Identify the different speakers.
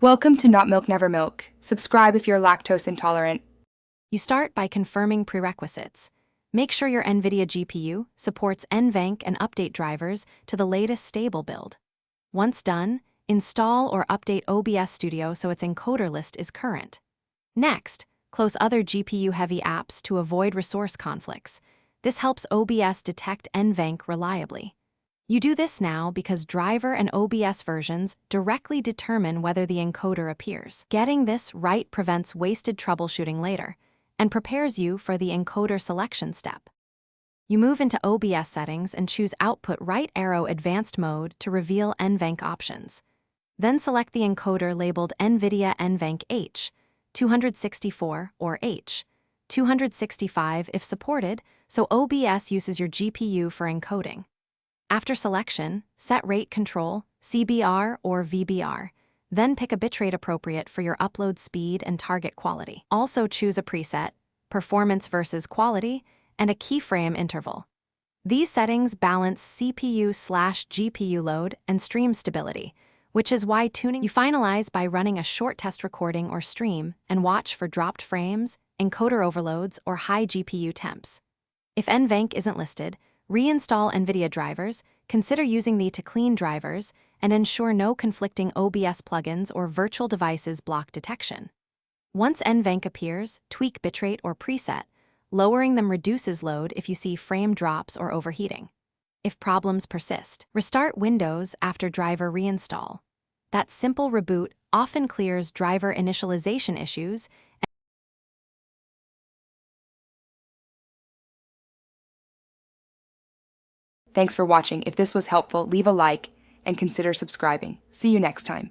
Speaker 1: Welcome to Not Milk Never Milk. Subscribe if you're lactose intolerant.
Speaker 2: You start by confirming prerequisites. Make sure your NVIDIA GPU supports NVENC and update drivers to the latest stable build. Once done, install or update OBS Studio so its encoder list is current. Next, close other GPU-heavy apps to avoid resource conflicts. This helps OBS detect NVENC reliably. You do this now because driver and OBS versions directly determine whether the encoder appears. Getting this right prevents wasted troubleshooting later and prepares you for the encoder selection step. You move into OBS settings and choose Output right arrow Advanced Mode to reveal NVENC options. Then select the encoder labeled NVIDIA NVENC H, 264 or H, 265 if supported, so OBS uses your GPU for encoding. After selection, set rate control, CBR or VBR, then pick a bitrate appropriate for your upload speed and target quality. Also choose a preset, performance versus quality, and a keyframe interval. These settings balance CPU/GPU load and stream stability, which is why tuning you finalize by running a short test recording or stream and watch for dropped frames, encoder overloads, or high GPU temps. If NVENC isn't listed, reinstall NVIDIA drivers, consider using the to clean drivers, and ensure no conflicting OBS plugins or virtual devices block detection. Once NVENC appears, tweak bitrate or preset. Lowering them reduces load if you see frame drops or overheating. If problems persist, restart Windows after driver reinstall. That simple reboot often clears driver initialization issues.
Speaker 1: Thanks for watching. If this was helpful, leave a like and consider subscribing. See you next time.